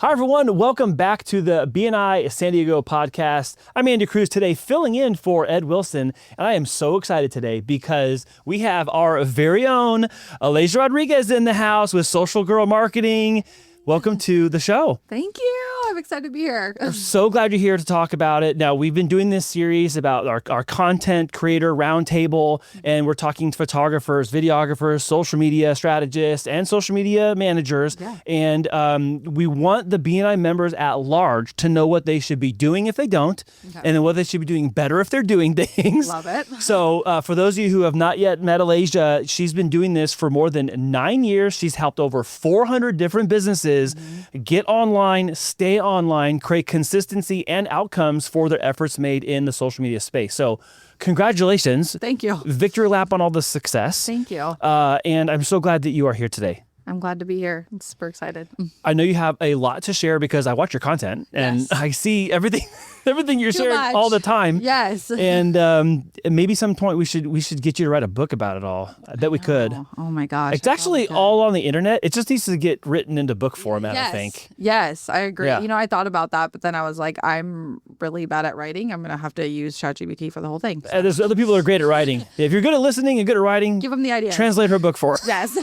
Hi, everyone. Welcome back to the BNI San Diego podcast. I'm Andy Cruz today, filling in for Ed Wilson. And I am so excited today because we have our very own Alaisja Rodrigues in the house with Social Girl Marketing. Welcome to the show. Thank you. I'm excited to be here. I'm so glad you're here to talk about it. Now, we've been doing this series about our content creator roundtable, and we're talking to photographers, videographers, social media strategists, and social media managers. Yeah. And we want the BNI members at large to know what they should be doing if they don't, and then what they should be doing better if they're doing things. Love it. So for those of you who have not yet met Alaisja, she's been doing this for more than 9 years. She's helped over 400 different businesses get online, stay online, create consistency and outcomes for their efforts made in the social media space. So congratulations. Thank you. Victory lap on all the success. Thank you. And I'm so glad that you are here today. I'm glad to be here. I'm super excited. I know you have a lot to share because I watch your content and Yes. I see everything you're Too sharing much. all the time. Yes. And maybe some point we should get you to write a book about it all. I bet we could. Oh my gosh. It's actually all on the internet. It just needs to get written into book format, Yes. I think. Yes, I agree. Yeah. You know, I thought about that, but then I was like, I'm really bad at writing. I'm going to have to use ChatGPT for the whole thing. So. There's other people who are great at writing. If you're good at listening and good at writing, Give them the idea. translate her book for us. Yes.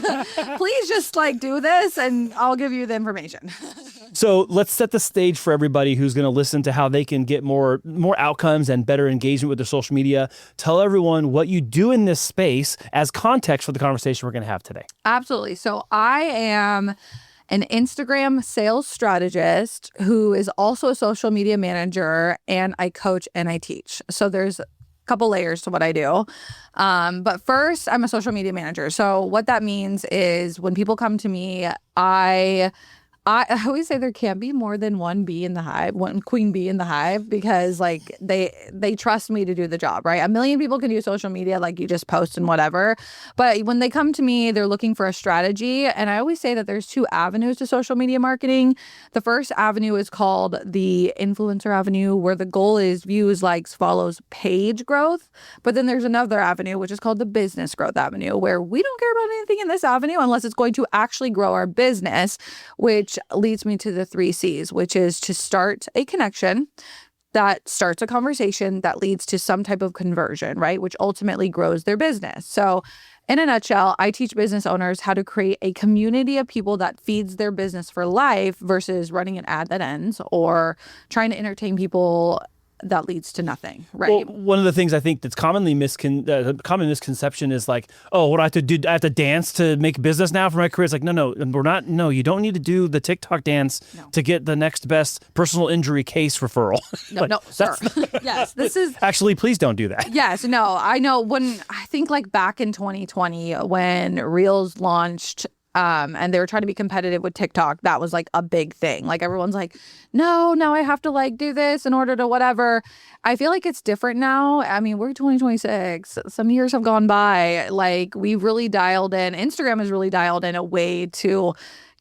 Please just do this and I'll give you the information. So let's set the stage for everybody who's going to listen to how they can get more outcomes and better engagement with their social media. Tell everyone what you do in this space as context for the conversation we're going to have today. Absolutely. So I am an Instagram sales strategist who is also a social media manager, and I coach and I teach. So there's a couple layers to what I do. But first, I'm a social media manager. So what that means is when people come to me, I always say there can't be more than one bee in the hive, one queen bee in the hive, because they trust me to do the job, right? A million people can do social media, you just post and whatever. But when they come to me, they're looking for a strategy. And I always say that there's two avenues to social media marketing. The first avenue is called the influencer avenue, where the goal is views, likes, follows, page growth. But then there's another avenue, which is called the business growth avenue, where we don't care about anything in this avenue unless it's going to actually grow our business, which leads me to the 3 C's, which is to start a connection that starts a conversation that leads to some type of conversion, right? Which ultimately grows their business. So in a nutshell, I teach business owners how to create a community of people that feeds their business for life versus running an ad that ends or trying to entertain people that leads to nothing, right? Well, one of the things I think that's commonly common misconception is oh, what do I have to do? I have to dance to make business now for my career. It's no, we're not. No, you don't need to do the TikTok dance to get the next best personal injury case referral. No, sir. Yes, this is actually, please don't do that. Yes, no, I know when I think back in 2020 when Reels launched. And they were trying to be competitive with TikTok. That was a big thing. Everyone's no, now I have to do this in order to whatever. I feel it's different now. I mean, we're 2026. Some years have gone by. We've really dialed in. Instagram has really dialed in a way to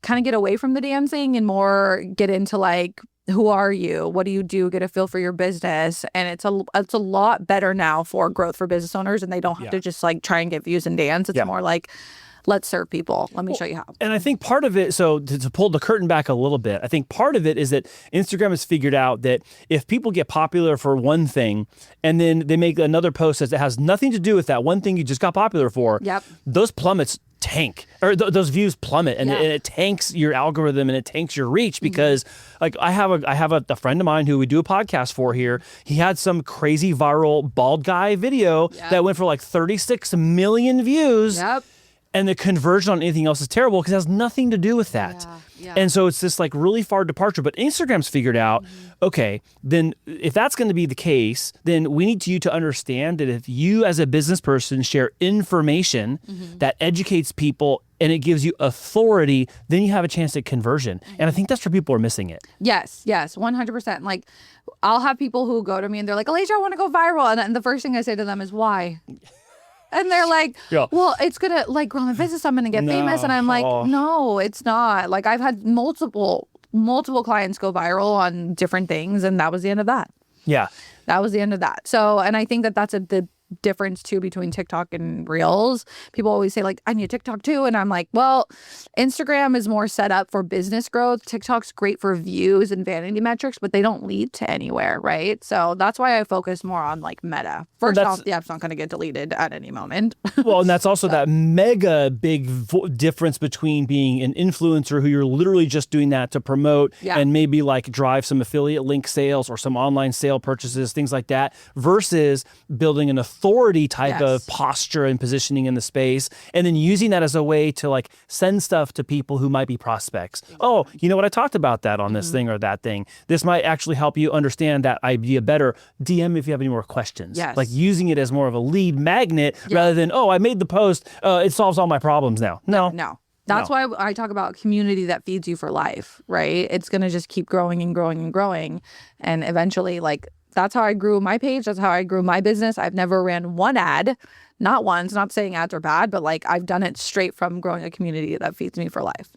kind of get away from the dancing and more get into who are you? What do you do? Get a feel for your business. And it's a lot better now for growth for business owners. And they don't have to just try and get views and dance. It's more let's serve people. Let me show you how. And I think part of it, so to pull the curtain back a little bit, I think part of it is that Instagram has figured out that if people get popular for one thing and then they make another post that has nothing to do with that one thing you just got popular for, those plummets tank, or those views plummet, and it tanks your algorithm and it tanks your reach because I have a friend of mine who we do a podcast for here. He had some crazy viral bald guy video that went for 36 million views. And the conversion on anything else is terrible because it has nothing to do with that. And so it's this really far departure. But Instagram's figured out, okay, then if that's going to be the case, then we need you to understand that if you as a business person share information that educates people and it gives you authority, then you have a chance at conversion. And I think that's where people are missing it. Yes, 100%. I'll have people who go to me and they're Alaisja, I want to go viral. And the first thing I say to them is, why? And they're well, it's going to grow my business. I'm going to get famous. And I'm no, it's not. I've had multiple clients go viral on different things. And that was the end of that. Yeah. That was the end of that. So, and I think that that's the difference too between TikTok and Reels. People always say like, I need TikTok too. And I'm like, well, Instagram is more set up for business growth. TikTok's great for views and vanity metrics, but they don't lead to anywhere, right? So that's why I focus more on like Meta. First off, the app's not going to get deleted at any moment. Well, and that's also that mega big difference between being an influencer who you're literally just doing that to promote and maybe like drive some affiliate link sales or some online sale purchases, things like that, versus building an authority type of posture and positioning in the space, and then using that as a way to like send stuff to people who might be prospects. Oh, you know what? I talked about that on this thing or that thing. This might actually help you understand that idea better. DM if you have any more questions. Yes. Like using it as more of a lead magnet rather than, oh, I made the post. It solves all my problems now. No. That's why I talk about community that feeds you for life, right? It's going to just keep growing and growing and growing. And eventually, like, that's how I grew my page. That's how I grew my business. I've never ran one ad, not once, not saying ads are bad, but like I've done it straight from growing a community that feeds me for life.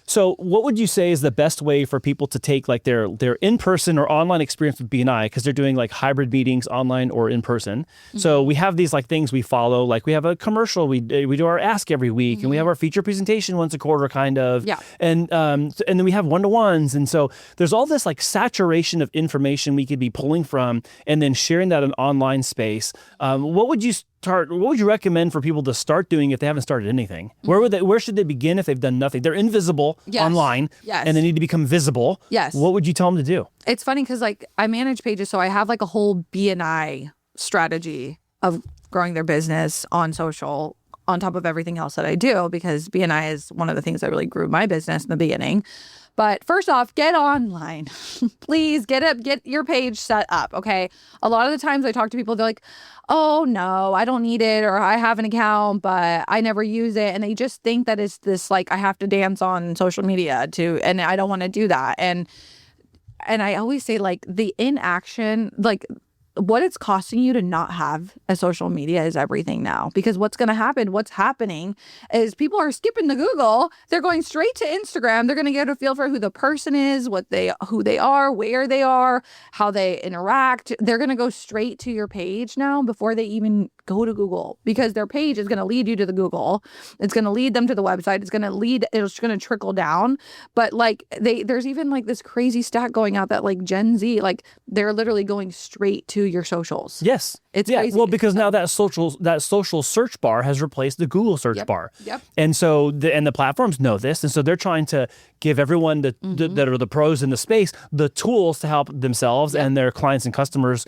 So what would you say is the best way for people to take like their in-person or online experience with BNI, because they're doing like hybrid meetings online or in person? So we have these like things we follow, like we have a commercial, we do our ask every week, and we have our feature presentation once a quarter kind of, and then we have one-to-ones. And so there's all this like saturation of information we could be pulling from and then sharing that in online space. What would you recommend for people to start doing if they haven't started anything? Where should they begin if they've done nothing? They're invisible online and they need to become visible. What would you tell them to do? It's funny because like I manage pages, so I have like a whole BNI strategy of growing their business on social on top of everything else that I do, because BNI is one of the things that really grew my business in the beginning. But first off, get online. Please get your page set up, okay? A lot of the times I talk to people, they're like, oh, no, I don't need it, or I have an account, but I never use it. And they just think that it's this, like, I have to dance on social media and I don't want to do that. And I always say, like, the inaction, like, what it's costing you to not have a social media is everything now. Because what's happening is people are skipping the Google. They're going straight to Instagram. They're going to get a feel for who the person is, who they are, where they are, how they interact. They're going to go straight to your page now before they even go to Google, because their page is going to lead you to the Google. It's going to lead them to the website. It's going to trickle down. But like there's even like this crazy stat going out that like Gen Z, like they're literally going straight to your socials. Yes. It's crazy. Well, because now that social search bar has replaced the Google search bar. Yep. And so the platforms know this, and so they're trying to give everyone that are the pros in the space the tools to help themselves and their clients and customers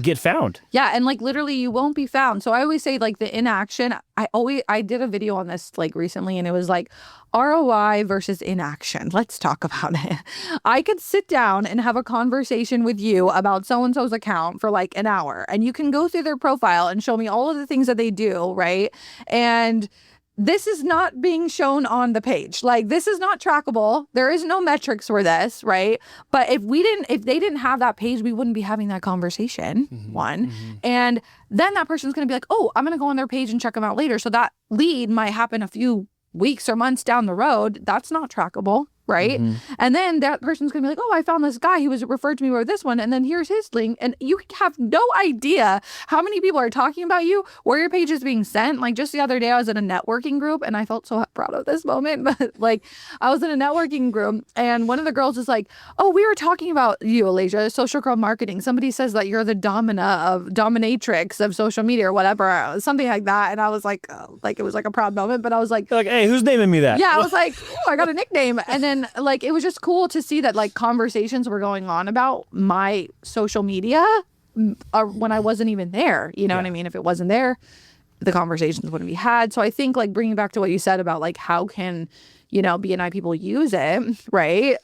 get found. Yeah, and like literally you won't be found. So I always say like the inaction. I did a video on this like recently, and it was like ROI versus inaction. Let's talk about it. I could sit down and have a conversation with you about so-and-so's account for like an hour, and you can go through their profile and show me all of the things that they do, right? And this is not being shown on the page. Like, this is not trackable. There is no metrics for this, right? But if they didn't have that page, we wouldn't be having that conversation, one. And then that person's going to be like, oh, I'm going to go on their page and check them out later. So that lead might happen a few weeks or months down the road. That's not trackable, right? And then that person's gonna be like, oh, I found this guy, he was referred to me with this one, and then here's his link, and you have no idea how many people are talking about you, where your page is being sent. Like just the other day I was in a networking group, and I felt so proud of this moment, but like I was in a networking group, and one of the girls is like, oh, we were talking about you, Alaisja, social girl marketing. Somebody says that you're the dominatrix of social media or whatever, something like that. And I was like, oh, like it was like a proud moment, but I was like, hey, who's naming me that? Yeah, I was like, oh, I got a nickname. And then like it was just cool to see that like conversations were going on about my social media when I wasn't even there. You know what I mean? If it wasn't there, the conversations wouldn't be had. So I think like bringing back to what you said about like how can, BNI people use it, right?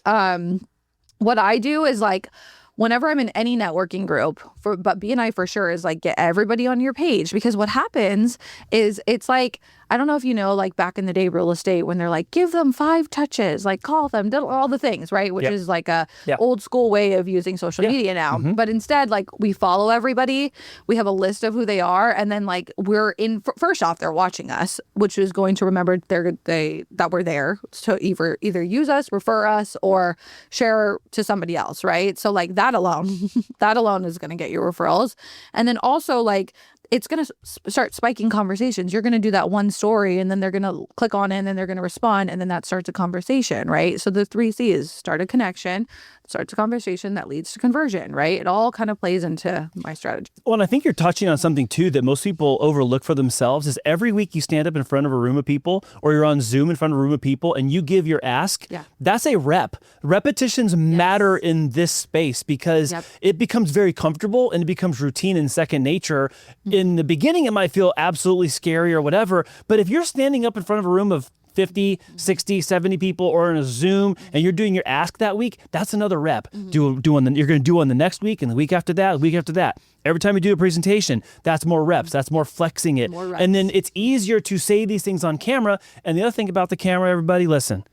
What I do is like whenever I'm in any networking group, but BNI for sure is like get everybody on your page, because what happens is it's like, I don't know if you know, like back in the day, real estate, when they're like, give them 5 touches, like call them, all the things, right? Which is like a old school way of using social media now. But instead, like we follow everybody. We have a list of who they are. And then like we're in, first off, they're watching us, which is going to remember that we're there to either use us, refer us, or share to somebody else, right? So like that alone is going to get you referrals. And then also like it's going to start spiking conversations. You're going to do that one story and then they're going to click on it and then they're going to respond. And then that starts a conversation, right? So the 3 C's: start a connection, starts a conversation that leads to conversion, right? It all kind of plays into my strategy. Well, and I think you're touching on something too that most people overlook for themselves is every week you stand up in front of a room of people or you're on Zoom in front of a room of people and you give your ask. Yeah. That's a rep. Repetitions matter in this space because it becomes very comfortable and it becomes routine and second nature. In the beginning, it might feel absolutely scary or whatever, but if you're standing up in front of a room of 50, 60, 70 people or in a Zoom and you're doing your ask that week, that's another rep. You're going to do on the next week and the week after that, the week after that. Every time you do a presentation, that's more reps. That's more flexing it. More reps. And then it's easier to say these things on camera. And the other thing about the camera, everybody, listen,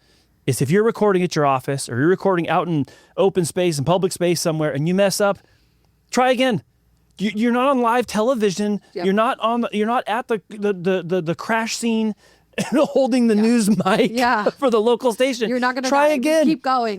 is if you're recording at your office or you're recording out in open space and public space somewhere and you mess up, try again. You're not on live television. Yep. You're not at the crash scene holding the news mic for the local station. You're not going to try again.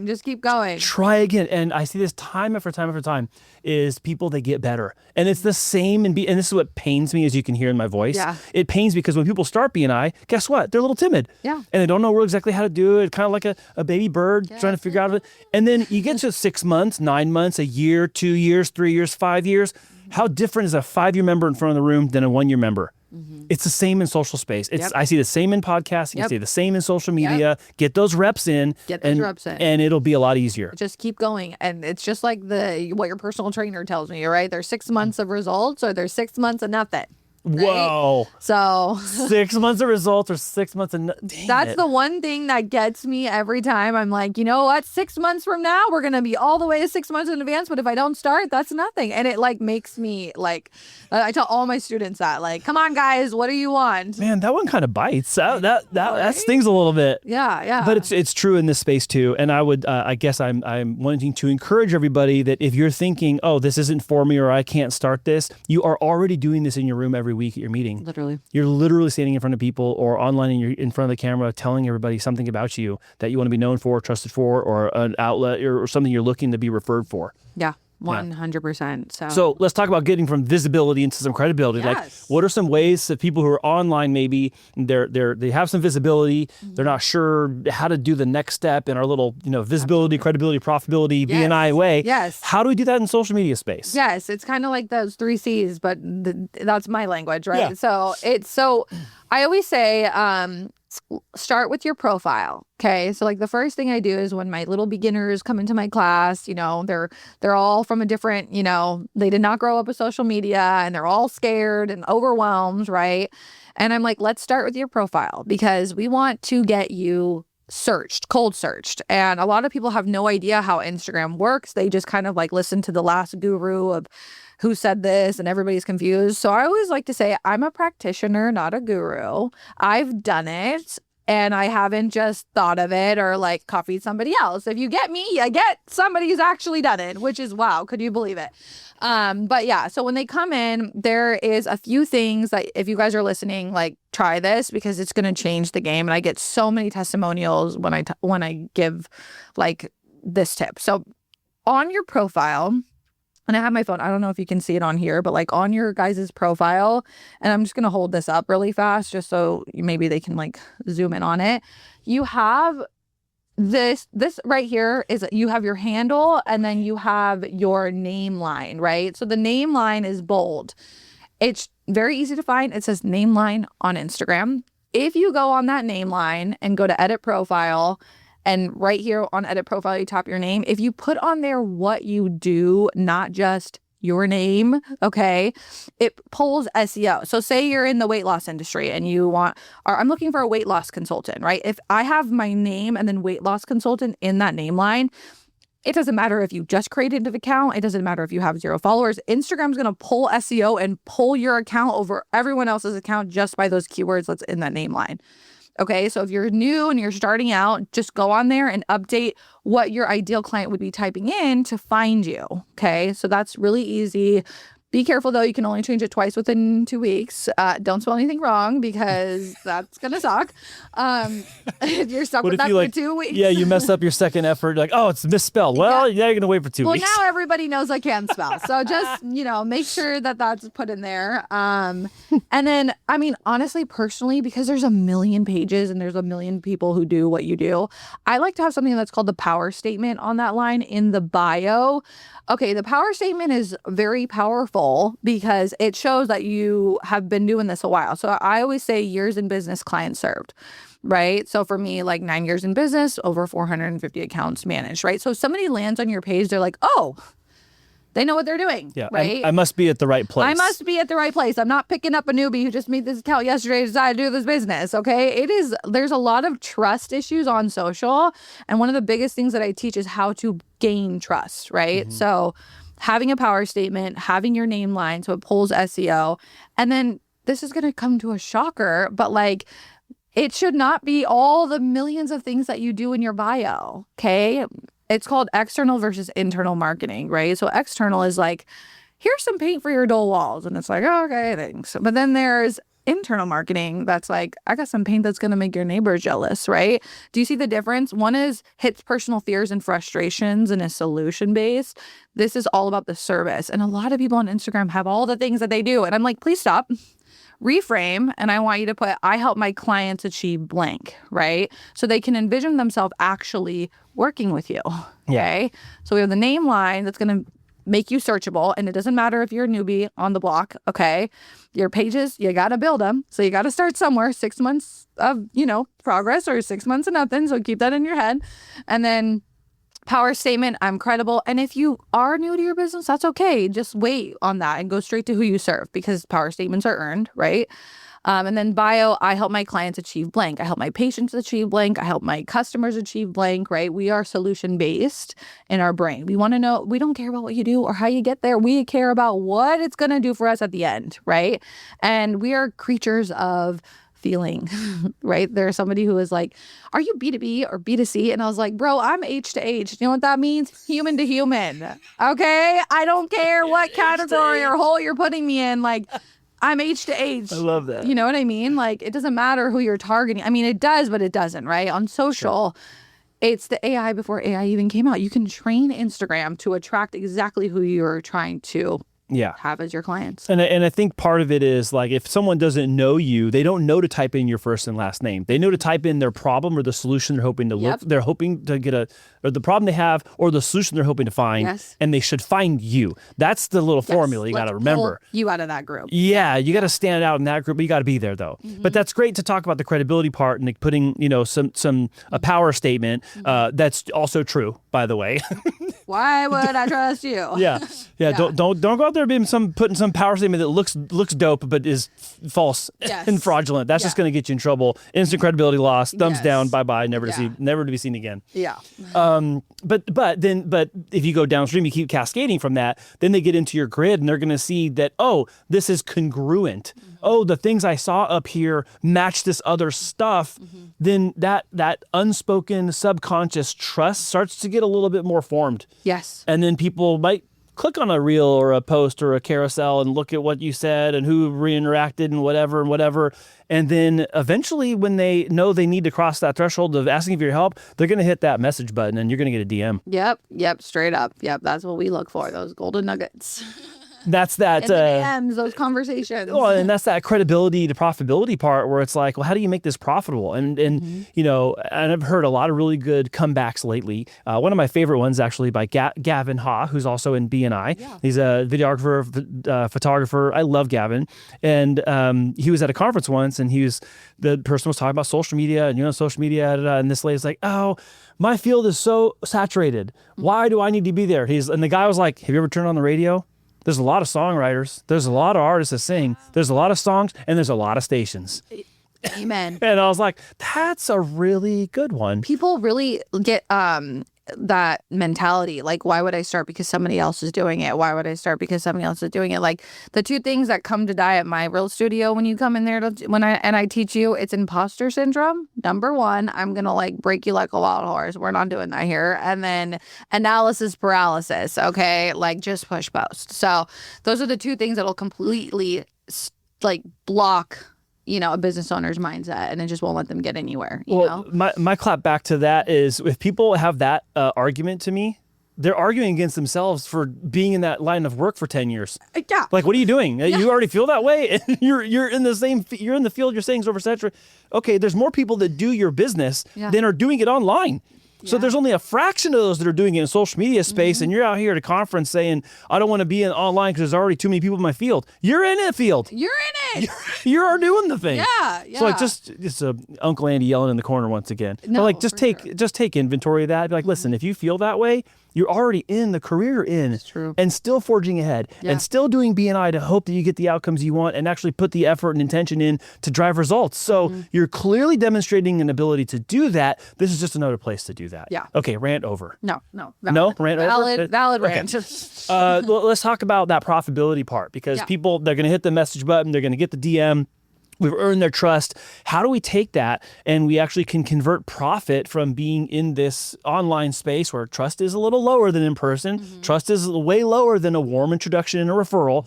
Just keep going. Try again. And I see this time after time is people, they get better. And it's the same. And this is what pains me, as you can hear in my voice. Yeah. It pains because when people start BNI, guess what? They're a little timid. Yeah. And they don't know exactly how to do it. Kind of like a baby bird trying to figure out it. And then you get to 6 months, 9 months, a year, 2 years, 3 years, 5 years. How different is a 5-year member in front of the room than a 1-year member? It's the same in social space. I see the same in podcasting. I see the same in social media. Get those reps in. And it'll be a lot easier. Just keep going. And it's just like what your personal trainer tells me, right? There's 6 months of results or there's 6 months of nothing. Right? Whoa. So 6 months of results or 6 months of that's the one thing that gets me every time. I'm like, you know what? 6 months from now, we're going to be all the way to 6 months in advance. But if I don't start, that's nothing. And it like makes me like, I tell all my students that, like, come on, guys, what do you want? Man, that one kind of bites. That stings a little bit. Yeah. But it's true in this space too. And I would, I guess I'm wanting to encourage everybody that if you're thinking, oh, this isn't for me or I can't start this, you are already doing this in your room every week at your meeting. Literally. You're literally standing in front of people or online and you're in front of the camera telling everybody something about you that you want to be known for, trusted for, or an outlet or something you're looking to be referred for. Yeah. 100%. So let's talk about getting from visibility into some credibility. Yes. Like, what are some ways that people who are online, maybe they have some visibility, they're not sure how to do the next step in our little, visibility, credibility, profitability, BNI way. Yes. How do we do that in social media space? Yes. It's kind of like those 3 C's, but that's my language, right? Yeah. So I always say, start with your profile. Okay. So like the first thing I do is when my little beginners come into my class, they're all from a different, they did not grow up with social media and they're all scared and overwhelmed. Right. And I'm like, let's start with your profile because we want to get you cold searched. And a lot of people have no idea how Instagram works. They just kind of like listen to the last guru of who said this and everybody's confused. So I always like to say I'm a practitioner, not a guru. I've done it and I haven't just thought of it or like copied somebody else. If you get me, you get somebody who's actually done it, which is wow. Could you believe it? But yeah, so when they come in, there is a few things that if you guys are listening, like try this because it's going to change the game. And I get so many testimonials when I give like this tip. So on your profile, and I have my phone. I don't know if you can see it on here, but like on your guys' profile, and I'm just going to hold this up really fast just so maybe they can like zoom in on it. You have this right here is you have your handle and then you have your name line, right? So the name line is bold. It's very easy to find. It says name line on Instagram. If you go on that name line and go to edit profile, and right here on edit profile, you type your name. If you put on there what you do, not just your name, okay, it pulls SEO. So say you're in the weight loss industry and I'm looking for a weight loss consultant, right? If I have my name and then weight loss consultant in that name line, it doesn't matter if you just created an account. It doesn't matter if you have 0 followers. Instagram's going to pull SEO and pull your account over everyone else's account just by those keywords that's in that name line. Okay, so if you're new and you're starting out, just go on there and update what your ideal client would be typing in to find you. Okay, so that's really easy. Be careful though. You can only change it twice within 2 weeks. Don't spell anything wrong because that's going to suck. You're stuck with that for 2 weeks. Yeah, you mess up your second effort. Like, oh, it's misspelled. Well, yeah, you're going to wait for 2 weeks. Well, now everybody knows I can spell. So just, make sure that that's put in there. And then, I mean, honestly, personally, because there's a million pages and there's a million people who do what you do, I like to have something that's called the power statement on that line in the bio. Okay, the power statement is very powerful because it shows that you have been doing this a while. So I always say years in business, client served, right? So for me, like 9 years in business, over 450 accounts managed, right? So if somebody lands on your page, they're like, oh, they know what they're doing, right? I must be at the right place. I must be at the right place. I'm not picking up a newbie who just made this account yesterday and decided to do this business, okay? There's a lot of trust issues on social. And one of the biggest things that I teach is how to gain trust, right? Mm-hmm. So having a power statement, having your name line so it pulls SEO. And then this is going to come to a shocker, but like, it should not be all the millions of things that you do in your bio, okay? It's called external versus internal marketing, right? So external is like, here's some paint for your dull walls. And it's like, oh, okay, thanks. But then there's internal marketing that's like, I got some paint that's going to make your neighbors jealous, right? Do you see the difference? One is hits personal fears and frustrations and is solution based. This is all about the service. And a lot of people on Instagram have all the things that they do. And I'm like, please stop. Reframe, and I want you to put, I help my clients achieve blank, right? So they can envision themselves actually working with you, okay? Yeah. So we have the name line that's going to make you searchable, and it doesn't matter if you're a newbie on the block, okay? Your pages, you got to build them. So you got to start somewhere, 6 months of, progress or 6 months of nothing. So keep that in your head. And then power statement, I'm credible. And if you are new to your business, that's okay. Just wait on that and go straight to who you serve because power statements are earned, right? And then bio, I help my clients achieve blank. I help my patients achieve blank. I help my customers achieve blank, right? We are solution-based in our brain. We want to know, we don't care about what you do or how you get there. We care about what it's going to do for us at the end, right? And we are creatures of feeling, right? There's somebody who is like, are you B2B or B2C? And I was like, bro, I'm H to H. You know what that means? Human to human. Okay? I don't care what category or hole you're putting me in. Like, I'm H to H. I love that. You know what I mean? Like, it doesn't matter who you're targeting. I mean, it does, but it doesn't, right? On social, it's the AI before AI even came out. You can train Instagram to attract exactly who you're trying to have as your clients. And I think part of it is like, if someone doesn't know you, they don't know to type in your first and last name. They know to type in their problem or the solution they're hoping to look. They're hoping to get or the problem they have or the solution they're hoping to find. And they should find you. That's the little formula you got to remember. Pull you out of that group. Yeah, you got to stand out in that group, but you got to be there though. Mm-hmm. But that's great to talk about the credibility part and like putting, a power statement. That's also true, by the way. Why would I trust you? Yeah. Don't go out there being putting some power statement that looks dope but is false and fraudulent. That's just going to get you in trouble. Instant credibility loss. Thumbs down. Bye. Never to be seen again. Yeah. But if you go downstream, you keep cascading from that. Then they get into your grid and they're going to see that, oh, this is congruent. Mm-hmm. Oh, the things I saw up here match this other stuff. Mm-hmm. Then that unspoken subconscious trust starts to get a little bit more formed. Yes. And then people might click on a reel or a post or a carousel and look at what you said and who re-interacted and whatever. And then eventually when they know they need to cross that threshold of asking for your help, they're going to hit that message button and you're going to get a DM. Yep. Straight up. Yep. That's what we look for. Those golden nuggets. That's that. In the DMs, those conversations. Well, and that's that credibility to profitability part where it's like, well, how do you make this profitable? And and I've heard a lot of really good comebacks lately. One of my favorite ones actually by Gavin Ha, who's also in BNI. Yeah. He's a videographer, photographer. I love Gavin. And he was at a conference once and the person was talking about social media and, social media. And this lady's like, oh, my field is so saturated. Why do I need to be there? And the guy was like, have you ever turned on the radio? There's a lot of songwriters. There's a lot of artists that sing. There's a lot of songs, and there's a lot of stations. Amen. And I was like, that's a really good one. People really get that mentality. Like, why would I start because somebody else is doing it? Why would I start because somebody else is doing it? Like, the two things that come to die at my real studio when you come in there I teach you, it's imposter syndrome. Number one, I'm gonna like break you like a wild horse. We're not doing that here. And then analysis paralysis. Okay, like just push post. So those are the two things that'll completely like block a business owner's mindset, and it just won't let them get anywhere. You know? My clap back to that is, if people have that argument to me, they're arguing against themselves for being in that line of work for 10 years. Yeah. Like, what are you doing? Yeah. You already feel that way? And you're in the field, you're saying it's oversaturated. Okay, there's more people that do your business than are doing it online. So there's only a fraction of those that are doing it in social media space, and you're out here at a conference saying, I don't want to be in online because there's already too many people in my field. You're in the field. You're in it. You're doing the thing. Yeah. So like, it's Uncle Andy yelling in the corner once again. No, but like, just take inventory of that. Be like, listen, if you feel that way, you're already in the career you're in. It's true. And still forging ahead and still doing BNI to hope that you get the outcomes you want and actually put the effort and intention in to drive results. So you're clearly demonstrating an ability to do that. This is just another place to do that. Yeah. Okay, rant over. No. Rant over? Valid Okay. rant. Well, let's talk about that profitability part, because people, they're going to hit the message button. They're going to get the DM. We've earned their trust. How do we take that and we actually can convert profit from being in this online space where trust is a little lower than in person? Trust is way lower than a warm introduction and a referral.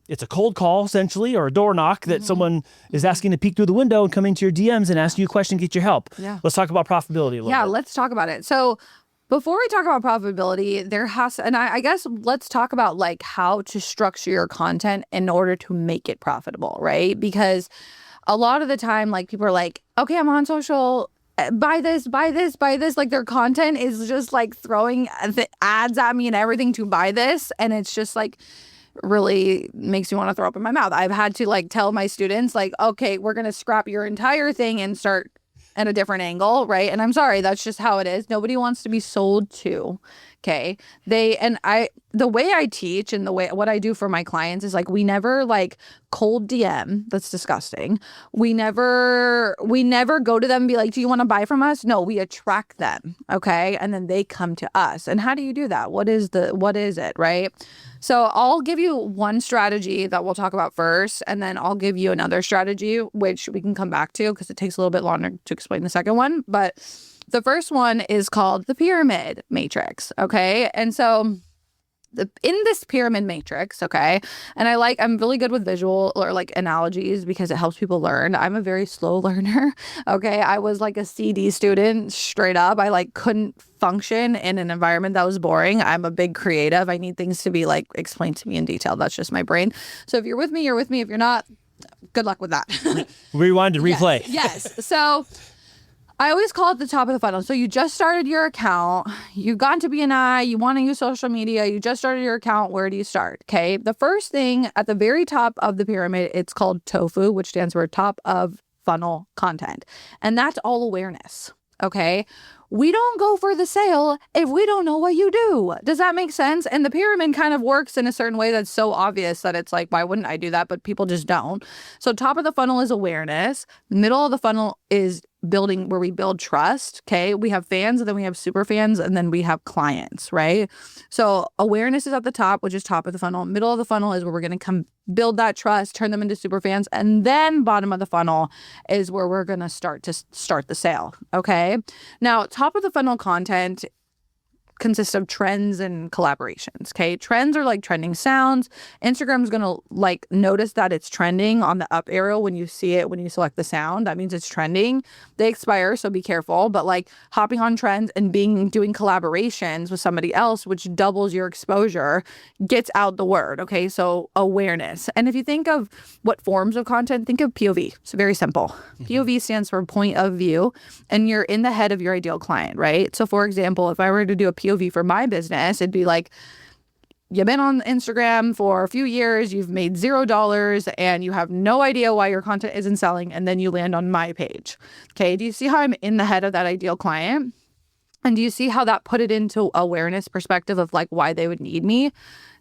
It's a cold call, essentially, or a door knock that someone is asking to peek through the window and come into your DMs and ask you a question, get your help. Yeah. Let's talk about profitability a little bit. Let's talk about it. So before we talk about profitability, I guess let's talk about like how to structure your content in order to make it profitable, right? Because a lot of the time, like, people are like, okay, I'm on social, buy this. Like, their content is just like throwing the ads at me and everything to buy this. And it's just like, really makes me want to throw up in my mouth. I've had to like tell my students, like, okay, we're going to scrap your entire thing and start at a different angle, right? And I'm sorry, that's just how it is. Nobody wants to be sold to. Okay. The way I teach and what I do for my clients is like, we never like cold DM. That's disgusting. We never go to them and be like, do you want to buy from us? No, we attract them. Okay. And then they come to us. And how do you do that? What is it? Right. So I'll give you one strategy that we'll talk about first, and then I'll give you another strategy, which we can come back to because it takes a little bit longer to explain the second one. But the first one is called the pyramid matrix. Okay. And so in this pyramid matrix, okay, and I'm really good with visual or like analogies because it helps people learn. I'm a very slow learner. Okay. I was like a CD student straight up. I like couldn't function in an environment that was boring. I'm a big creative. I need things to be like explained to me in detail. That's just my brain. So if you're with me, you're with me. If you're not, good luck with that. Rewind and replay. Yes. So I always call it the top of the funnel. So you just started your account, you've gone to BNI, you want to use social media, you just started your account. Where do you start? Okay. The first thing at the very top of the pyramid, it's called TOFU, which stands for top of funnel content. And that's all awareness. Okay. We don't go for the sale if we don't know what you do. Does that make sense? And the pyramid kind of works in a certain way that's so obvious that it's like, why wouldn't I do that? But people just don't. So top of the funnel is awareness. Middle of the funnel is building, where we build trust. Okay. We have fans, and then we have super fans, and then we have clients, right? So awareness is at the top, which is top of the funnel. Middle of the funnel is where we're going to come build that trust, turn them into super fans. And then bottom of the funnel is where we're going to start the sale. Okay. Now, top of the funnel content consists of trends and collaborations. Okay. Trends are like trending sounds. Instagram's going to like notice that it's trending on the up arrow when you see it, when you select the sound. That means it's trending. They expire, so be careful. But like hopping on trends and doing collaborations with somebody else, which doubles your exposure, gets out the word. Okay. So awareness. And if you think of what forms of content, think of POV. It's very simple. POV stands for point of view, and you're in the head of your ideal client, right? So for example, if I were to do a POV for my business, it'd be like, you've been on Instagram for a few years, you've made $0, and you have no idea why your content isn't selling, and then you land on my page. Okay, do you see how I'm in the head of that ideal client? And do you see how that put it into awareness perspective of like why they would need me?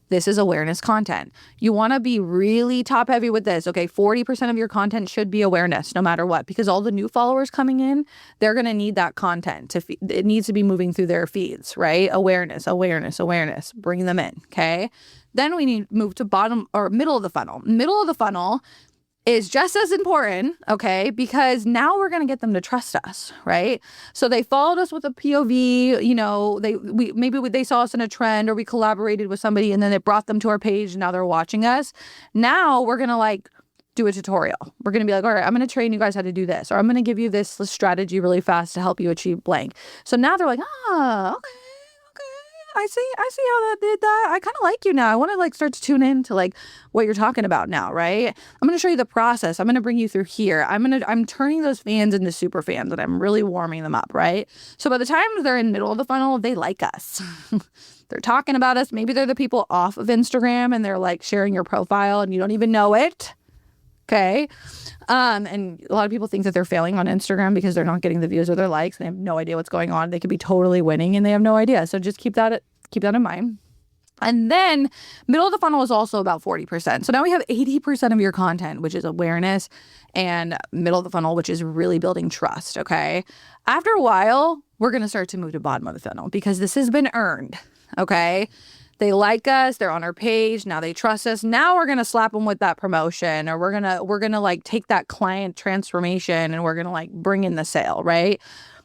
This is awareness content. You want to be really top heavy with this. Okay, 40% of your content should be awareness no matter what, because all the new followers coming in, they're going to need that content. It needs to be moving through their feeds, right? Awareness, awareness, awareness. Bring them in, okay? Then we need to move to bottom or middle of the funnel. Middle of the funnel is just as important, okay? Because now we're going to get them to trust us, right? So they followed us with a POV, you know, they saw us in a trend, or we collaborated with somebody and then it brought them to our page and now they're watching us. Now we're going to like do a tutorial. We're going to be like, all right, I'm going to train you guys how to do this, or I'm going to give you this strategy really fast to help you achieve blank. So now they're like, okay. I see how that did that. I kind of like you now. I want to like start to tune in to like what you're talking about now, right? I'm going to show you the process. I'm going to bring you through here. I'm turning those fans into super fans and I'm really warming them up, right? So by the time they're in the middle of the funnel, they like us. They're talking about us. Maybe they're the people off of Instagram and they're like sharing your profile and you don't even know it. Okay. And a lot of people think that they're failing on Instagram because they're not getting the views or their likes. They have no idea what's going on. They could be totally winning and they have no idea. So just keep that in mind. And then middle of the funnel is also about 40%. So now we have 80% of your content, which is awareness, and middle of the funnel, which is really building trust. Okay. After a while, we're going to start to move to bottom of the funnel because this has been earned. Okay. They like us, they're on our page, now they trust us. Now we're going to slap them with that promotion, or we're going to like take that client transformation and we're going to like bring in the sale, right?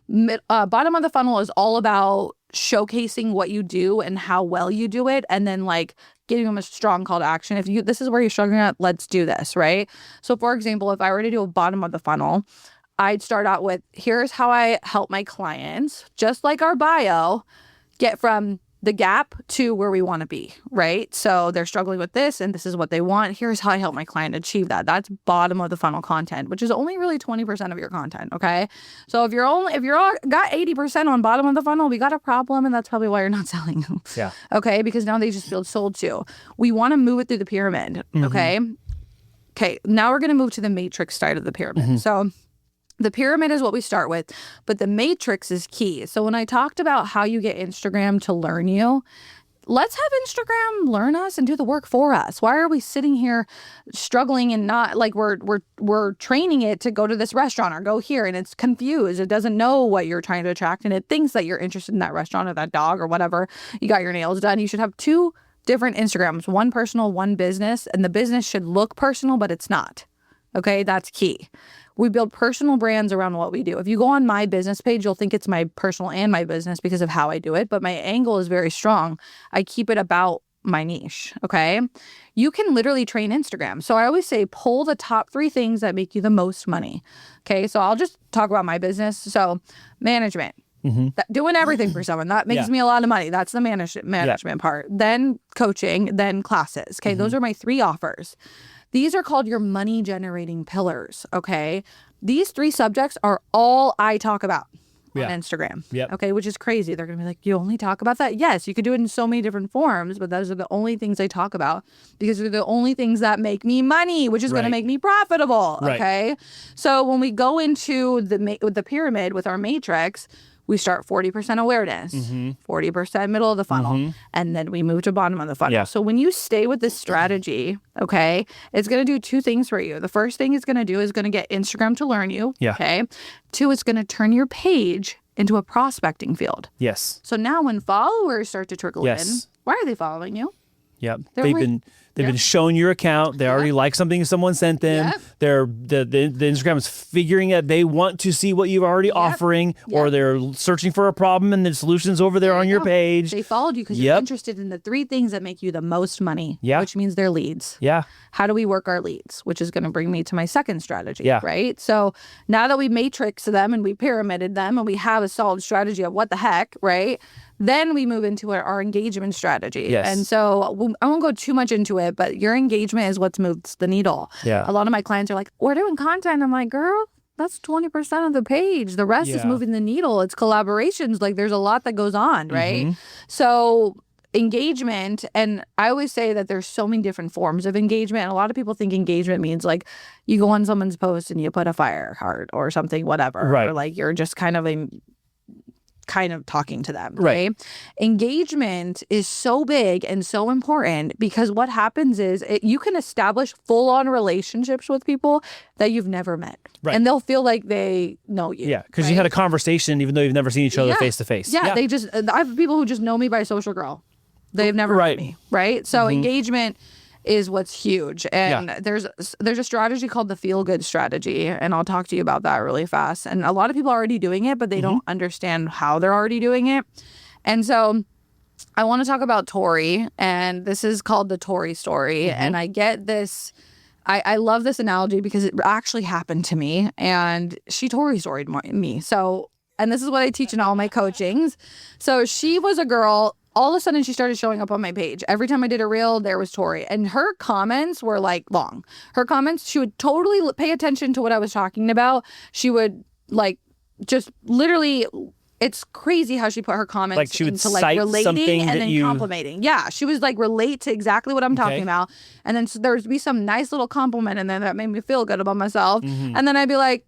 Bottom of the funnel is all about showcasing what you do and how well you do it, and then like giving them a strong call to action. If this is where you're struggling at, let's do this, right? So for example, if I were to do a bottom of the funnel, I'd start out with, here's how I help my clients, just like our bio, get from the gap to where we want to be, right? So they're struggling with this and this is what they want. Here's how I help my client achieve that. That's bottom of the funnel content, which is only really 20% of your content, okay? So if you're got 80% on bottom of the funnel, we got a problem, and that's probably why you're not selling. Yeah. Okay, because now they just feel sold to. We want to move it through the pyramid, okay? Okay, now we're going to move to the matrix side of the pyramid. So the pyramid is what we start with, but the matrix is key. So when I talked about how you get Instagram to learn you, let's have Instagram learn us and do the work for us. Why are we sitting here struggling and not like we're training it to go to this restaurant or go here, and it's confused. It doesn't know what you're trying to attract, and it thinks that you're interested in that restaurant or that dog or whatever. You got your nails done. You should have 2 different Instagrams, one personal, one business, and the business should look personal, but it's not. Okay, that's key. We build personal brands around what we do. If you go on my business page, you'll think it's my personal and my business because of how I do it, but my angle is very strong. I keep it about my niche, okay? You can literally train Instagram. So I always say pull the top 3 things that make you the most money, okay? So I'll just talk about my business. So management. Doing everything for someone, that makes me a lot of money. That's the management part. Then coaching, then classes. Okay, those are my 3 offers. These are called your money generating pillars. Okay, these 3 subjects are all I talk about on Instagram. Okay, which is crazy. They're gonna be like, you only talk about that? Yes, you could do it in so many different forms, but those are the only things I talk about because they're the only things that make me money, which is gonna make me profitable. Okay, so when we go into the pyramid with our matrix, we start 40% awareness, 40% middle of the funnel, and then we move to bottom of the funnel. So when you stay with this strategy, okay, it's going to do 2 things for you. The first thing it's going to do is going to get Instagram to learn you, okay? 2, it's going to turn your page into a prospecting field. Yes. So now when followers start to trickle in, why are they following you? Yep. They've been shown your account. They already like something someone sent them. They're the Instagram is figuring out they want to see what you're already offering, or they're searching for a problem and the solution's over there on your page. They followed you because you're interested in the 3 things that make you the most money, which means they're leads. How do we work our leads? Which is going to bring me to my second strategy, right? So now that we matrixed them and we pyramided them and we have a solid strategy of what the heck, right? Then we move into our engagement strategy. And so I won't go too much into it, but your engagement is what moves the needle. A lot of my clients are like, we're doing content. I'm like, girl, that's 20% of the page. The rest is moving the needle. It's collaborations. Like there's a lot that goes on, right? So engagement, and I always say that there's so many different forms of engagement. And a lot of people think engagement means like you go on someone's post and you put a fire heart or something, whatever. Or like you're just kind of kind of talking to them, right? Engagement is so big and so important because what happens is you can establish full-on relationships with people that you've never met. Right. And they'll feel like they know you. Yeah, because you had a conversation even though you've never seen each other face to face. Yeah, I have people who just know me by Social Girl. They've never met me, right? So engagement is what's huge. And there's a strategy called the feel good strategy. And I'll talk to you about that really fast. And a lot of people are already doing it, but they don't understand how they're already doing it. And so I want to talk about Tori, and this is called the Tori story. And I get this, I love this analogy because it actually happened to me, and she Tori storied me. So, and this is what I teach in all my coachings. So she was a girl. All of a sudden, she started showing up on my page. Every time I did a reel, there was Tori. And her comments were like long. Her comments, she would totally pay attention to what I was talking about. She would like just literally, it's crazy how she put her comments like she would into like cite relating something and that then you... complimenting. Yeah, she was like relate to exactly what I'm talking about. And then there would be some nice little compliment in there that made me feel good about myself. And then I'd be like,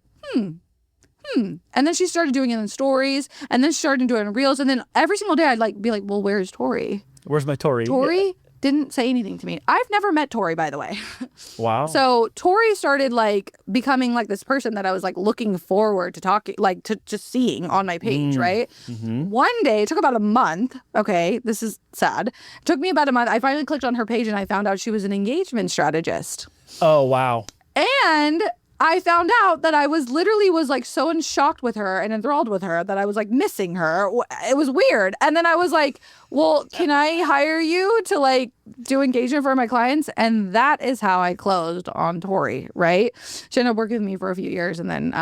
And then she started doing it in stories, and then she started doing it in reels, and then every single day I'd like be like, well, where's Tori? Where's my Tori? Tori didn't say anything to me. I've never met Tori, by the way. Wow. So Tori started like becoming like this person that I was like looking forward to talking, like to just seeing on my page, right? One day, it took about a month. Okay, this is sad. It took me about a month. I finally clicked on her page and I found out she was an engagement strategist. Oh, wow. And I found out that I was like so shocked with her and enthralled with her that I was like missing her. It was weird. And then I was like, well, can I hire you to like do engagement for my clients? And that is how I closed on Tori, right? She ended up working with me for a few years, and then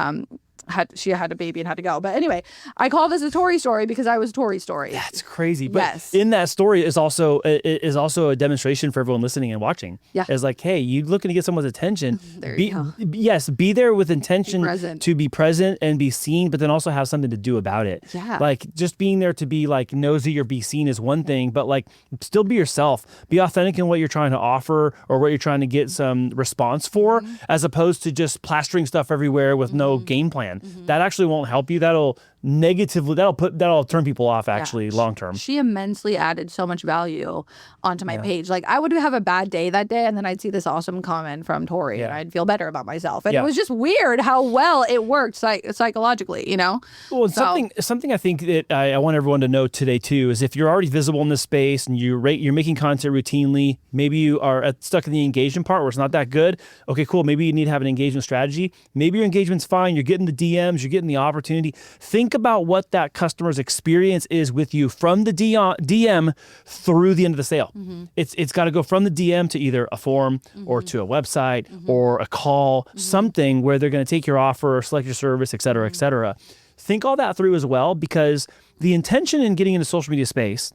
she had a baby and had to go. But anyway, I call this a Tori story because I was Tori's story. That's crazy. But in that story is also a demonstration for everyone listening and watching. Yeah. It's like, hey, you looking to get someone's attention. There you go. Yes, be there with intention to be present and be seen, but then also have something to do about it. Yeah. Like just being there to be like nosy or be seen is one thing, but like still be yourself. Be authentic in what you're trying to offer or what you're trying to get some response for, as opposed to just plastering stuff everywhere with no game plan. That actually won't help you. That'll turn people off actually long term. She immensely added so much value onto my page. Like I would have a bad day that day, and then I'd see this awesome comment from Tori, and I'd feel better about myself. And it was just weird how well it worked psychologically, you know? Well, something I think that I want everyone to know today too is if you're already visible in this space and you're making content routinely, maybe you are stuck in the engagement part where it's not that good. Okay, cool. Maybe you need to have an engagement strategy. Maybe your engagement's fine. You're getting the DMs. You're getting the opportunity. Think about what that customer's experience is with you from the DM through the end of the sale. It's got to go from the DM to either a form or to a website or a call, something where they're going to take your offer or select your service, et cetera, et cetera. Think all that through as well, because the intention in getting into social media space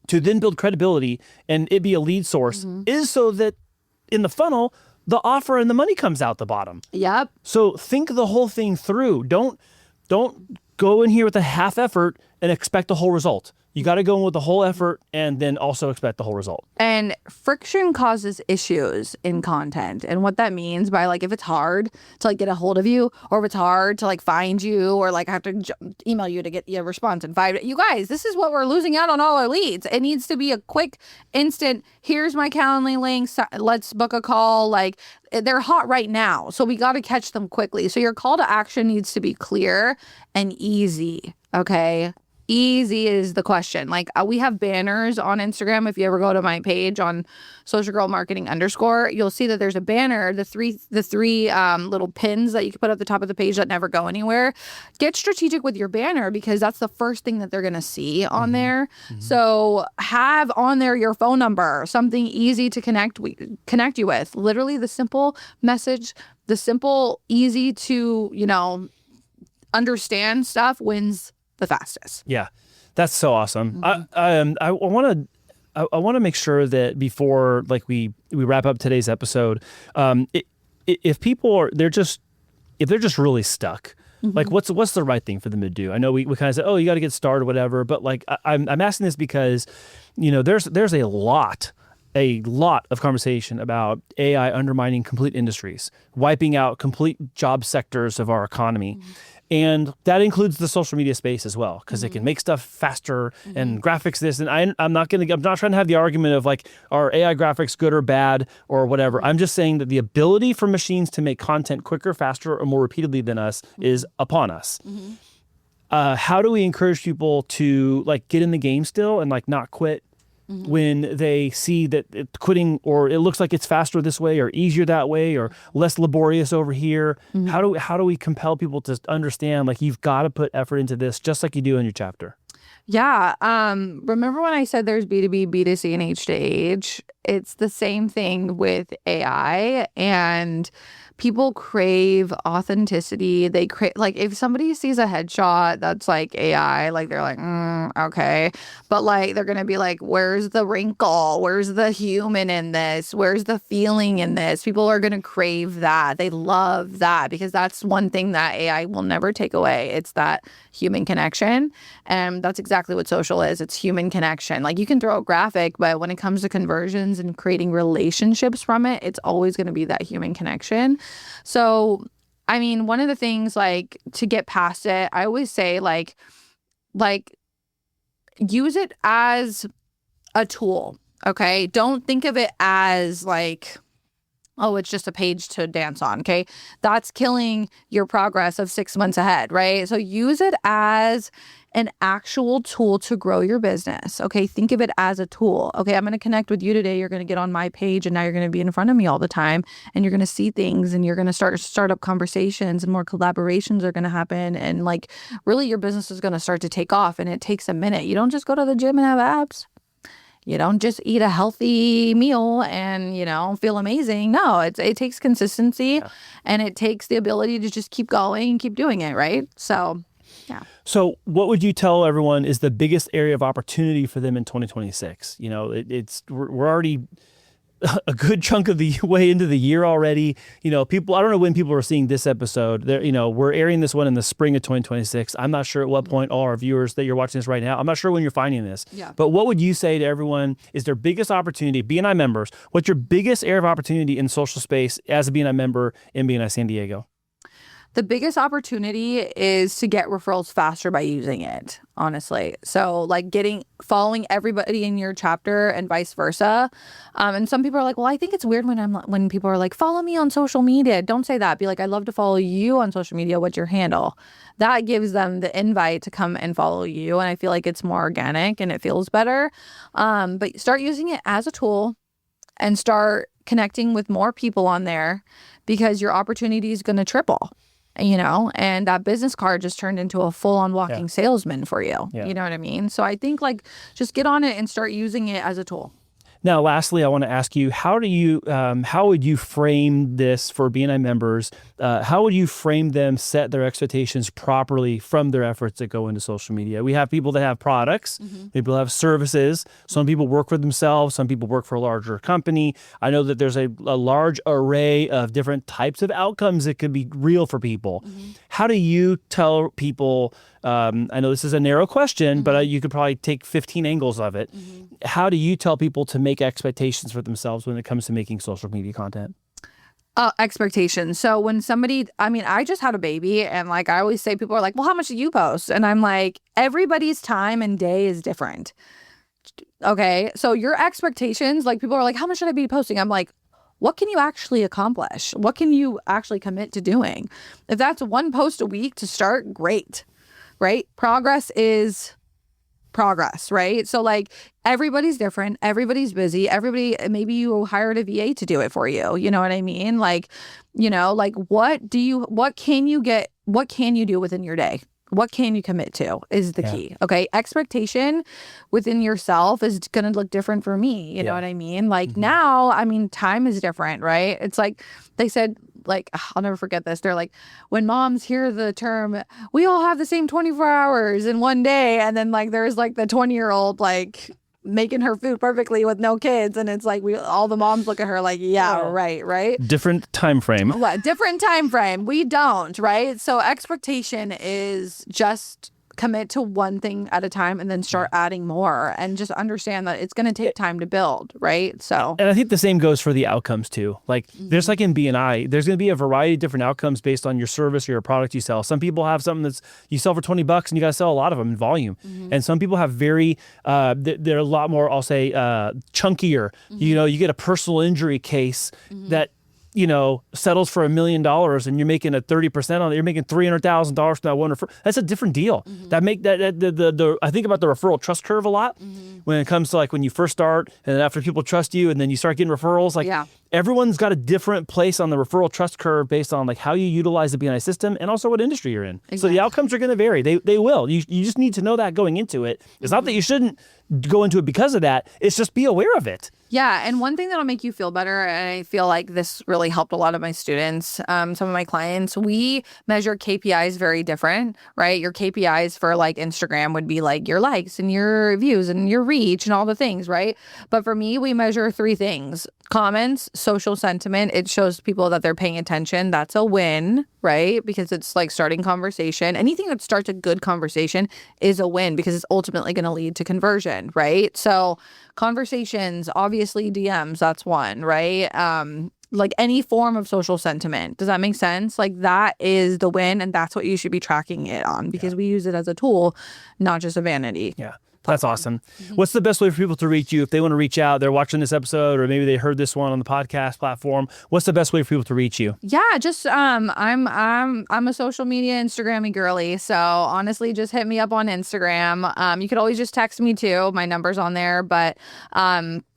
to then build credibility and it be a lead source is so that in the funnel, the offer and the money comes out the bottom. Yep. So think the whole thing through. Don't go in here with a half effort and expect the whole result. You got to go in with the whole effort and then also expect the whole result. And friction causes issues in content. And what that means by like, if it's hard to like get a hold of you, or if it's hard to like find you, or like I have to email you to get your response in 5 days. You guys, this is what we're losing out on all our leads. It needs to be a quick, instant, here's my Calendly link, let's book a call. Like they're hot right now. So we got to catch them quickly. So your call to action needs to be clear and easy. Okay. Easy is the question. Like we have banners on Instagram. If you ever go to my page on Social Girl Marketing _, you'll see that there's a banner, the three little pins that you can put at the top of the page that never go anywhere. Get strategic with your banner because that's the first thing that they're going to see on there. So have on there your phone number, something easy to connect you with. Literally the simple message, the simple, easy to, understand stuff wins the fastest. Yeah, that's so awesome. I want to make sure that before like we wrap up today's episode, if people are they're just really stuck, like what's the right thing for them to do? I know we kind of say, oh, you got to get started, whatever, but like I'm asking this because there's a lot of conversation about AI undermining complete industries, wiping out complete job sectors of our economy. And that includes the social media space as well, because it can make stuff faster and graphics this. And I'm not trying to have the argument of like, are AI graphics good or bad or whatever. I'm just saying that the ability for machines to make content quicker, faster, or more repeatedly than us is upon us. How do we encourage people to like get in the game still and like not quit when they see that quitting, or it looks like it's faster this way or easier that way or less laborious over here? How do we compel people to understand like you've got to put effort into this just like you do in your chapter? Yeah. Remember when I said there's B2B, B2C, and H to H? It's the same thing with AI, and people crave authenticity. They crave, like, if somebody sees a headshot that's like AI, like they're like, okay. But like, they're going to be like, where's the wrinkle? Where's the human in this? Where's the feeling in this? People are going to crave that. They love that because that's one thing that AI will never take away. It's that human connection. And that's exactly what social is. It's human connection. Like, you can throw a graphic, but when it comes to conversions and creating relationships from it, it's always going to be that human connection. So, I mean, one of the things, like, to get past it, I always say, like use it as a tool, okay? Don't think of it as, like, oh, it's just a page to dance on, okay? That's killing your progress of 6 months ahead, right? So use it as an actual tool to grow your business, okay? Think of it as a tool. Okay, I'm going to connect with you today. You're going to get on my page, and now you're going to be in front of me all the time, and you're going to see things, and you're going to start up conversations, and more collaborations are going to happen, and like, really, your business is going to start to take off, and it takes a minute. You don't just go to the gym and have abs. You don't just eat a healthy meal and, feel amazing. No, it takes consistency, and it takes the ability to just keep going and keep doing it, right? So, yeah. So what would you tell everyone is the biggest area of opportunity for them in 2026? We're already a good chunk of the way into the year already. People, I don't know when people are seeing this episode. We're airing this one in the spring of 2026. I'm not sure at what point all our viewers that you're watching this right now, I'm not sure when you're finding this. Yeah. But what would you say to everyone is their biggest opportunity, BNI members? What's your biggest area of opportunity in social space as a BNI member in BNI San Diego? The biggest opportunity is to get referrals faster by using it, honestly. So like following everybody in your chapter and vice versa. And some people are like, well, I think it's weird when people are like, follow me on social media. Don't say that. Be like, I'd love to follow you on social media. What's your handle? That gives them the invite to come and follow you. And I feel like it's more organic and it feels better. But start using it as a tool and start connecting with more people on there, because your opportunity is going to triple. And that business card just turned into a full-on walking salesman for you. Yeah. You know what I mean? So I think, like, just get on it and start using it as a tool. Now, lastly, I want to ask you, how would you frame this for BNI members? How would you frame them, set their expectations properly from their efforts that go into social media? We have people that have products, people have services. Some people work for themselves. Some people work for a larger company. I know that there's a large array of different types of outcomes that could be real for people. How do you tell people, I know this is a narrow question, but you could probably take 15 angles of it. How do you tell people to make expectations for themselves when it comes to making social media content? Expectations. So when I just had a baby, and like I always say, people are like, well, how much do you post? And I'm like, everybody's time and day is different. Okay. So your expectations, like, people are like, how much should I be posting? I'm like, what can you actually accomplish? What can you actually commit to doing? If that's one post a week to start, great. Right? Progress is progress, right? So like, everybody's different. Everybody's busy. Maybe you hired a VA to do it for you. You know what I mean? Like, what can you do within your day? What can you commit to is the key. Okay. Expectation within yourself is going to look different for me. You know what I mean? Like now, time is different, right? It's like they said, like, I'll never forget this. They're like, when moms hear the term, we all have the same 24 hours in one day. And then like, there's like the 20-year-old, like, making her food perfectly with no kids, and it's like all the moms look at her like, right. Different time frame. What different time frame? We don't, right? So expectation is just commit to one thing at a time and then start adding more, and just understand that it's going to take time to build, right? So, and I think the same goes for the outcomes too. Like there's like in BNI, there's going to be a variety of different outcomes based on your service or your product you sell. Some people have something that's you sell for $20 and you got to sell a lot of them in volume. And some people have very, they're a lot more, I'll say, chunkier. You know, you get a personal injury case that, you know, settles for $1 million and you're making a 30% on it, you're making $300,000 from that one referral. That's a different deal. That make that the I think about the referral trust curve a lot when it comes to like when you first start and then after people trust you and then you start getting referrals. Like everyone's got a different place on the referral trust curve based on like how you utilize the BNI system and also what industry you're in. Exactly. So the outcomes are going to vary. They will. You just need to know that going into it. It's not that you shouldn't go into it because of that. It's just be aware of it. Yeah. And one thing that'll make you feel better, and I feel like this really helped a lot of my students, some of my clients, we measure KPIs very different, right? Your KPIs for like Instagram would be like your likes and your views and your reach and all the things, right? But for me, we measure 3 things: comments, social sentiment. It shows people that they're paying attention. That's a win, right? Because it's like starting conversation. Anything that starts a good conversation is a win because it's ultimately going to lead to conversion, right? So conversations, obviously DMs, that's one, right? Like any form of social sentiment. Does that make sense? Like that is the win, and that's what you should be tracking it on because we use it as a tool, not just a vanity. Yeah. That's awesome. What's the best way for people to reach you if they want to reach out? They're watching this episode, or maybe they heard this one on the podcast platform. What's the best way for people to reach you? Yeah, just I'm a social media Instagrammy girly. So honestly, just hit me up on Instagram. You could always just text me too. My number's on there, but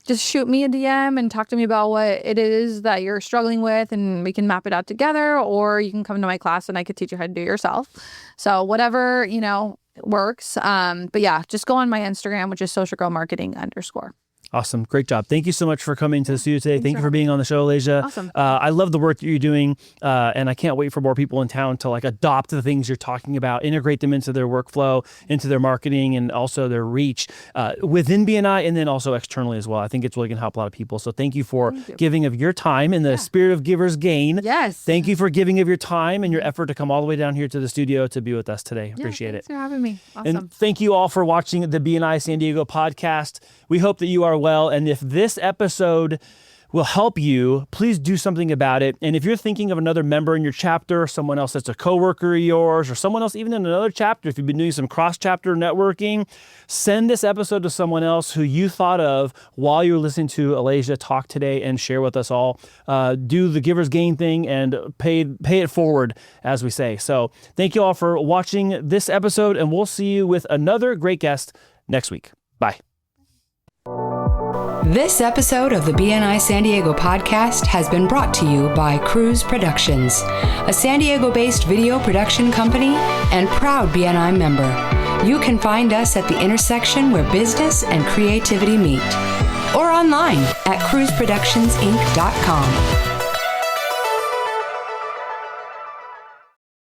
just shoot me a DM and talk to me about what it is that you're struggling with, and we can map it out together. Or you can come to my class and I could teach you how to do it yourself. So whatever, you know, works. But yeah, just go on my Instagram, which is socialgirlmarketing_. Awesome. Great job. Thank you so much for coming to the studio today. Thank you for being on the show, Alaisja. Awesome. I love the work that you're doing. And I can't wait for more people in town to like adopt the things you're talking about, integrate them into their workflow, into their marketing, and also their reach within BNI and then also externally as well. I think it's really going to help a lot of people. So thank you for giving of your time in the spirit of givers gain. Yes. Thank you for giving of your time and your effort to come all the way down here to the studio to be with us today. Appreciate it. Thanks for having me. Awesome. And thank you all for watching the BNI San Diego podcast. We hope that you are well. And if this episode will help you, please do something about it. And if you're thinking of another member in your chapter, someone else that's a coworker of yours, or someone else even in another chapter, if you've been doing some cross-chapter networking, send this episode to someone else who you thought of while you were listening to Alaisja talk today, and share with us all. Do the Giver's Gain thing and pay it forward, as we say. So thank you all for watching this episode, and we'll see you with another great guest next week. Bye. This episode of the BNI San Diego podcast has been brought to you by Cruise Productions, a San Diego-based video production company and proud BNI member. You can find us at the intersection where business and creativity meet, or online at cruiseproductionsinc.com.